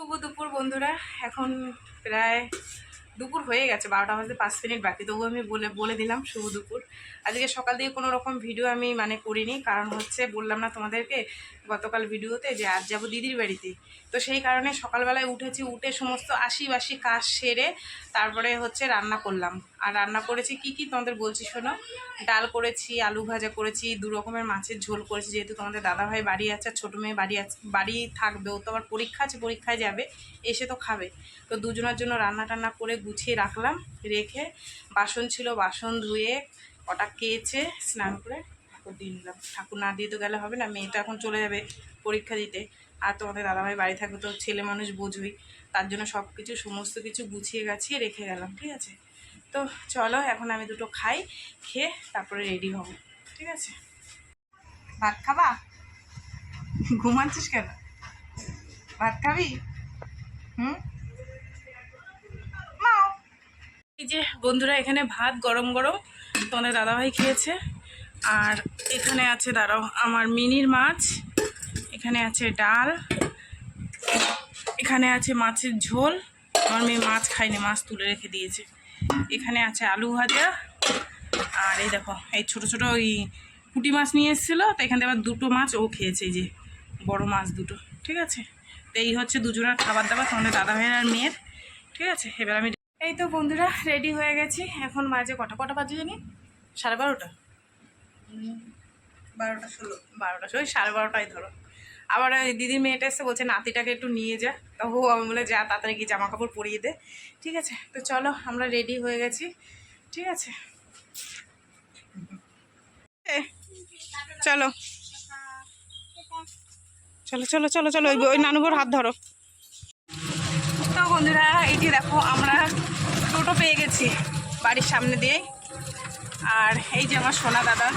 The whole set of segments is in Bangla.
শুভ দুপুর বন্ধুরা। এখন প্রায় দুপুর হয়ে গেছে, 12টা বাজতে 5 মিনিট বাকি, তবু আমি বলে দিলাম শুভ দুপুর। আজকে সকাল থেকে কোনো রকম ভিডিও আমি করিনি, কারণ হচ্ছে বললাম না তোমাদেরকে গতকাল ভিডিওতে যে আজ যাবো দিদির বাড়িতে। তো সেই কারণে সকালবেলায় উঠেছি, উঠে সমস্ত আশি কাজ সেরে তারপরে হচ্ছে রান্না করলাম। আর রান্না করেছি কি তোমাদের বলছি শোনো। ডাল করেছি, আলু ভাজা করেছি, 2 রকমের মাছের ঝোল করেছি, যেহেতু তোমাদের দাদাভাই বাড়ি আছে, ছোটো মেয়ে বাড়ি থাকবে, ও তো আবার পরীক্ষা আছে, পরীক্ষায় যাবে, এসে তো খাবে। তো দুজনের জন্য রান্না টান্না করে গুছিয়ে রাখলাম, রেখে বাসন ছিল বাসন ধুয়ে কটা কেচে স্নান করে ঠাকুর দিয়ে নিলাম। ঠাকুর না দিয়ে তো গেলে হবে না, মেয়ে তো এখন চলে যাবে পরীক্ষা দিতে, আর তোমাদের দাদাভাই বাড়ি থাকবে, তো ছেলে মানুষ বোঝই, তার জন্য সব কিছু সমস্ত কিছু গুছিয়ে গাছিয়ে রেখে গেলাম। ঠিক আছে, তো চলো এখন আমি দুটো খাই, খেয়ে তারপরে রেডি হব। ঠিক আছে, ভাত খাবা? ঘুমাচ্ছিস কেন? ভাত খাবি? এই যে বন্ধুরা, এখানে ভাত গরম গরম তোমাদের দাদাভাই খেয়েছে, আর এখানে আছে দাঁড়াও আমার মিনির মাছ, এখানে আছে ডাল, এখানে আছে মাছের ঝোল, আমার মেয়ে মাছ খায়নি, মাছ তুলে রেখে দিয়েছে, এখানে আছে আলু ভাজা, আর এই দেখো এই ছোটো ছোটো ওই পুঁটি মাছ নিয়ে এসেছিলো, তো এখান থেকে আবার 2টো মাছ ও খেয়েছে, এই যে বড় মাছ 2টো। ঠিক আছে, তো এই হচ্ছে দুজনের খাবার দাবার তোমাদের দাদাভাইয়ের আর মেয়ের। ঠিক আছে, এবার আমি এই তো বন্ধুরা রেডি হয়ে গেছি। এখন বাজে কটা বাজে জানি, 12:30, 12টা 16, 12টা, ওই 12:30 ধরো। আবার ওই দিদির মেয়েটা এসে বলছে নাতিটাকে একটু নিয়ে যা, তা ও আমি বলে যা তাড়াতাড়ি গিয়ে জামা কাপড় পরিয়ে দে। ঠিক আছে, তো চলো আমরা রেডি হয়ে গেছি। ঠিক আছে, চলো চলো চলো চলো চলো, ওই নানুবোর হাত ধরো। তো বন্ধুরা এই যে দেখো আমরা টোটো পেয়ে গেছি বাড়ির সামনে দিয়ে, আর এই যে আমার সোনা দাদা।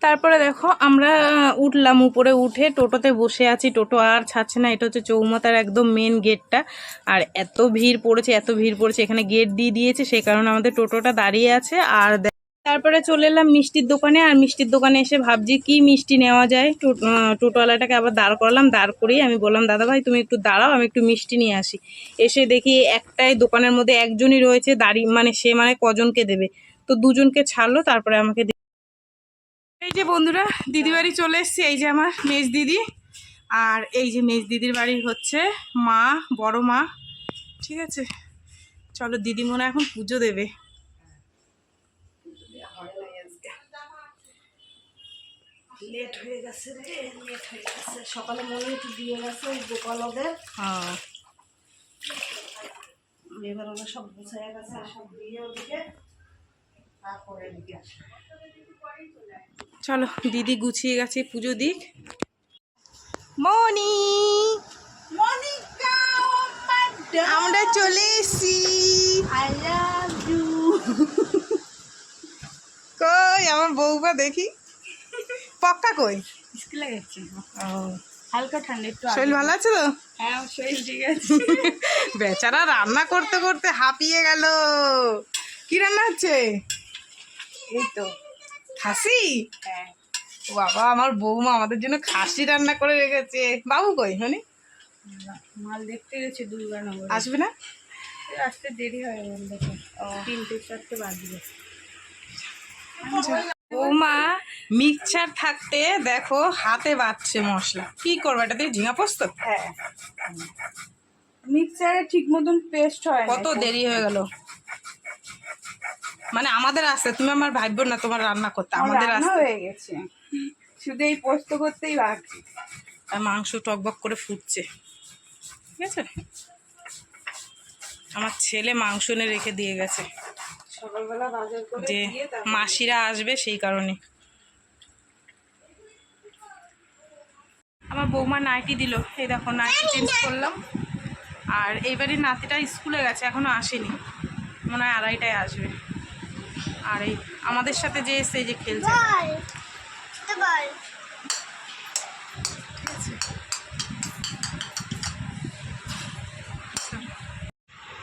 তারপরে দেখো আমরা উঠলাম, উপরে উঠে টোটোতে বসে আছি, টোটো আর ছাড়ছে না। এটা হচ্ছে চৌমাথার একদম মেন গেটটা, আর এত ভিড় পড়েছে এখানে গেট দিয়ে দিয়েছে, সেই কারণে আমাদের টোটোটা দাঁড়িয়ে আছে। আর তারপরে চলে এলাম মিষ্টির দোকানে, আর মিষ্টির দোকানে এসে ভাবছি কি মিষ্টি নেওয়া যায়। টোটোওয়ালাটাকে আবার দাঁড় করালাম, দাঁড় করিয়ে আমি বললাম দাদা ভাই তুমি একটু দাঁড়াও, আমি একটু মিষ্টি নিয়ে আসি। এসে দেখি একটাই দোকানের মধ্যে একজনই রয়েছে দাঁড়িয়ে, সে কজনকে দেবে, তো 2জনকে ছাড়লো, তারপরে আমাকে। এই যে বন্ধুরা দিদি বাড়ি চলে এসছি, এই যে আমার মেজ দিদি, আর এই যে মেজ দিদির বাড়ির হচ্ছে মা, বড় মা। ঠিক আছে, চলো দিদি মনে এখন পুজো দেবে। লেট হয়ে গেছে রে, লেট হয়ে গেছে, সকালে মনে একটু দিয়ে গেছে ওই গোপাল ওদের। হ্যাঁ, এবার ওরা সব গুছাইয়া গেছে, সব দিয়ে ওদিকে, তারপরে এদিকে আসে। চলো দিদি গুছিয়ে গেছে, পুজো দিক। মনি, আমরা চলে এসছি। I love you. কই আমার বউবা দেখি, পক্কা কই স্কুলে গেছে। ও হালকা ঠান্ডা, একটু শরীর ভালো আছে তো? হ্যাঁ শরীর ঠিক আছে। বেচারা রান্না করতে করতে হাঁপিয়ে গেল। কি রান্না হচ্ছে? এই তো খাসি। হ্যাঁ বাবা, আমার বৌমা আমাদের জন্য খাসি রান্না করে রেখেছে। বাবু কই মানে? মাল দেখতে গেছে দুর্গানগর, আসবে না? আসতে দেরি হয়, দেখো 3-4 বাজবে। বৌমা মিক্সচার থাকতে দেখো হাতে বাটছে মশলা, কি করবো এটা দিয়ে? ঝিঙা পোস্ত। হ্যাঁ, মিক্সচারে ঠিক মতন পেস্ট হয়, কত দেরি হয়ে গেল। আমাদের আসছে, তুমি আমার ভাববো না তোমার রান্না করতে, আমাদের আসতে হয়ে গেছে, শুধু এই পোস্ত করতেই বাকি। আর মাংস টকবক করে ফুটছে। ঠিক আছে, আমার ছেলে মাংস এনে রেখে দিয়ে গেছে, সকালবেলা বাজার করে যে দিয়ে তারপর মাসিরা আসবে সেই কারণে। আমার বৌমা নাইটি দিল, এই দেখো নাইটি চেঞ্জ করলাম। আর এইবারই নাতিটা স্কুলে গেছে, এখনো আসেনি, মনে হয় 2:30টায় আসবে। আর এই আমাদের সাথে যে এসে যে খেলছে,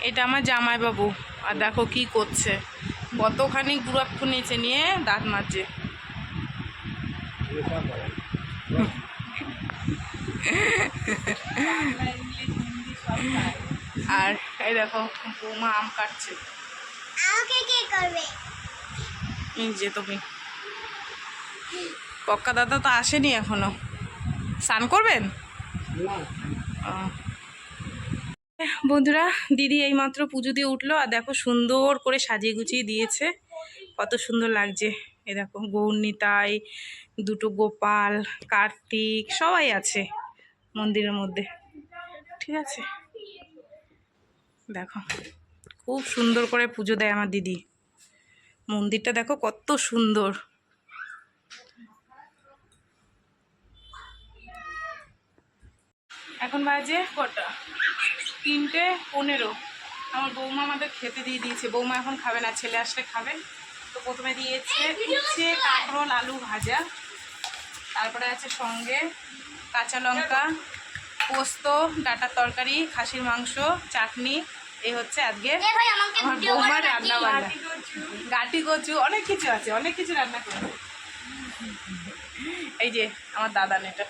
এটা আমার জামাইবাবু। আর দেখো কি করছে, কতখানি গুড়াক্ষ নিচে নিয়ে দাঁত মাজছে। আর এই দেখো বৌমা আম কাটছে। যে তুমি পক্কা দাদা তো আসেনি এখনো, স্নান করবেন? বন্ধুরা, দিদি এইমাত্র পুজো দিয়ে উঠলো, আর দেখো সুন্দর করে সাজিয়ে গুছিয়ে দিয়েছে, কত সুন্দর লাগছে। এই দেখো গৌরনিতাই, দুটো গোপাল, কার্তিক সবাই আছে মন্দিরের মধ্যে, ঠিক আছে। দেখো খুব সুন্দর করে পুজো দেয় আমার দিদি। মন্দিরটা দেখো কত সুন্দর। এখন বাজে কটা? 3:15। আমার বৌমা আমাদের খেতে দিয়ে দিয়েছে। বৌমা এখন খাবে না, ছেলে আসলে খাবে। তো প্রথমে দিয়েছে উচ্ছে, কাঁকরোল, আলু ভাজা, তারপরে আছে সঙ্গে কাঁচা লঙ্কা, পোস্ত, ডাঁটার তরকারি, খাসির মাংস, চাটনি। এই হচ্ছে আজকে আমার বৌমার রান্না বান্না। গাটি কচু, অনেক কিছু আছে, অনেক কিছু রান্না করবে। এই যে আমার দাদা নেটা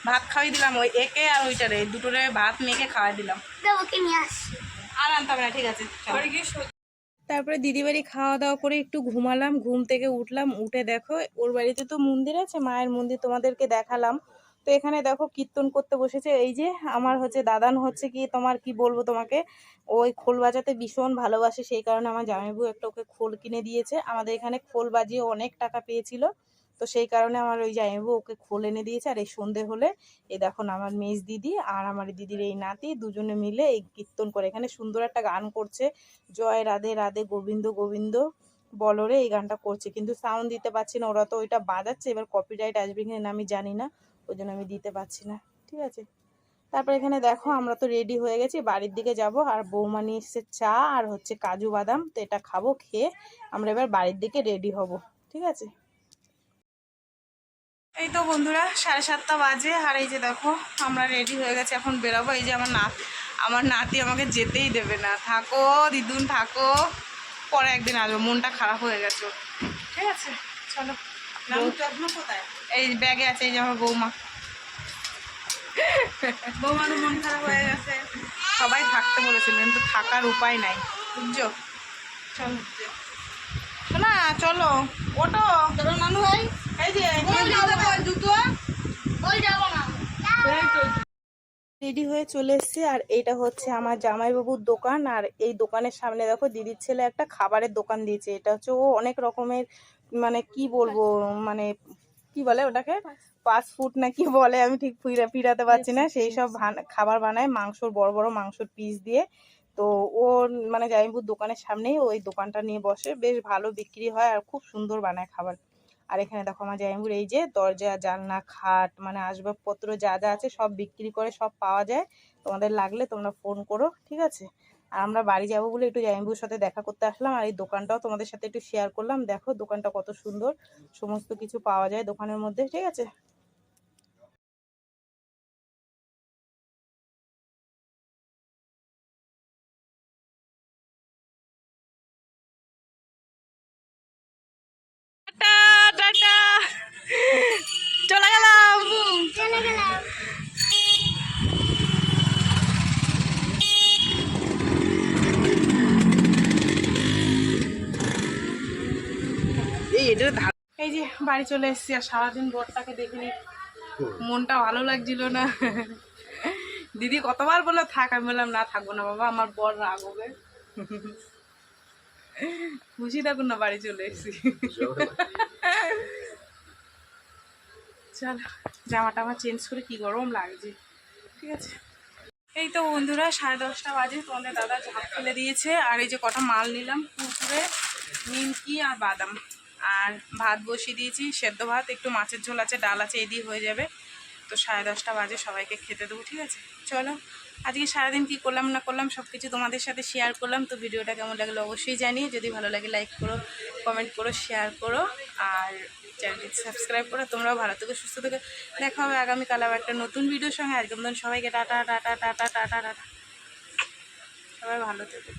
ভাত খাওয়াই দিলাম, ওই একে আর ওইটারে, দুটোরে ভাত মেখে খাওয়াই দিলাম। আর আনতে হবে না, ঠিক আছে। তারপরে দিদি বাড়ি খাওয়া দাওয়া করে একটু ঘুমালাম, ঘুম থেকে উঠলাম, উঠে দেখো ওর বাড়িতে তো মন্দির আছে, মায়ের মন্দির, তোমাদেরকে দেখালাম। তো এখানে দেখো কীর্তন করতে বসেছে। এই যে আমার হচ্ছে দাদান হচ্ছে কি, তোমার কি বলবো তোমাকে, ওই খোল বাজাতে ভীষণ ভালোবাসে, সেই কারণে আমার জামাইবু একটা ওকে খোল কিনে দিয়েছে। আমাদের এখানে খোল বাজিয়ে অনেক টাকা পেয়েছিল, তো সেই কারণে আমার ওই জামাইবু ওকে খোল এনে দিয়েছে। আর এই সন্ধে হলে এই দেখো আমার মেজ দিদি আর আমার দিদির এই নাতি দুজনে মিলে এই কীর্তন করে, এখানে সুন্দর একটা গান করছে, জয় রাধে রাধে গোবিন্দ গোবিন্দ বলরে, এই গানটা করছে। কিন্তু সাউন্ড দিতে পারছি না, ওরা তো ওইটা বাজাচ্ছে, এবার কপিরাইট আসবে কিনা আমি জানি না, ওই জন্য আমি দিতে পারছি না, ঠিক আছে। তারপর এখানে দেখো আমরা তো রেডি হয়ে গেছি, বাড়ির দিকে যাব। আর বৌমা নিয়ে এসছে চা আর হচ্ছে কাজু বাদাম, তো এটা খাবো, খেয়ে আমরা এবার বাড়ির দিকে রেডি হব, ঠিক আছে। এই তো বন্ধুরা 7:30 বাজে, আর এই যে দেখো আমরা রেডি হয়ে গেছি, এখন বেরোবো। এই যে আমার নাতি আমাকে যেতেই দেবে না, থাকো দিদুন থাকো, পরে একদিন আসবো, মনটা খারাপ হয়ে গেছে ওর, ঠিক আছে। চলো, কোথায়? এই ব্যাগে আছে, এই যে আমার বৌমারও মন খারাপ হয়ে গেছে। সবাই থাকতে বলেছিল, কিন্তু থাকার উপায় নাই, বুঝছো। চলো না, চলো ওটো, চলো নানু ভাই। এই যে রেডি হয়ে চলে এসছে। আর এইটা হচ্ছে আমার জামাইবাবুর দোকান, আর এই দোকানের সামনে দেখো দিদির ছেলে একটা খাবারের দোকান দিয়েছে। এটা হচ্ছে ও অনেক রকমের, মানে কি বলবো, মানে কি বলে ওটাকে, ফাস্ট ফুড না কি বলে, আমি ঠিক ফিরাতে পারছি না, সেই সব খাবার বানায়, মাংসর বড় বড় মাংসর পিস দিয়ে। তো ওর মানে জামাইবাবুর দোকানের সামনেই ওই দোকানটা নিয়ে বসে, বেশ ভালো বিক্রি হয় আর খুব সুন্দর বানায় খাবার। আর এখানে দেখো আমার জামাইবাবুর এই যে দরজা জানলা খাট, মানে আসবাবপত্র যা যা আছে সব বিক্রি করে, সব পাওয়া যায়, তোমাদের লাগলে তোমরা ফোন করো, ঠিক আছে। আর আমরা বাড়ি যাবো বলে একটু জামাইবাবুর সাথে দেখা করতে আসলাম, আর এই দোকানটাও তোমাদের সাথে একটু শেয়ার করলাম। দেখো দোকানটা কত সুন্দর, সমস্ত কিছু পাওয়া যায় দোকানের মধ্যে, ঠিক আছে। টাটা টাটা, চলে গেলাম। এই যে বাড়ি চলে এসেছি, আর সারাদিন বরটাকে দেখিনি, মনটা ভালো লাগছিল না। দিদি কতবার বললো থাক, আমি বললাম না থাকবো না বাবা, আমার বর রাগ হবে। খুশি থাকুন না, বাড়ি চলে এসেছি। চল জামাটা আমার চেঞ্জ করে, কি গরম লাগছে, ঠিক আছে। এই তো বন্ধুরা 10:30 বাজে, তোমাদের দাদা ঝাঁপ ফেলে দিয়েছে। আর এই যে কটা মাল নিলাম, কুরকুরে, নিমকি আর বাদাম। আর ভাত বসিয়ে দিয়েছি, সেদ্ধ ভাত, একটু মাছের ঝোল আছে, ডাল আছে, এই দিয়ে হয়ে যাবে। তো 10:30 বাজে, সবাইকে খেতে দেবো, ঠিক আছে? চলো, আজকে সারাদিন কি করলাম না করলাম সব কিছু তোমাদের সাথে শেয়ার করলাম। তো ভিডিওটা কেমন লাগলো অবশ্যই জানিয়ে, যদি ভালো লাগে লাইক করো, কমেন্ট করো, শেয়ার করো, আর চ্যানেলটি সাবস্ক্রাইব করো। তোমরাও ভালো থেকো, সুস্থ থেকো। দেখা হবে আগামীকাল আবার একটা নতুন ভিডিওর সঙ্গে। আজকে মতন সবাইকে tata tata tata tata tata. সবাই ভালো থেকো।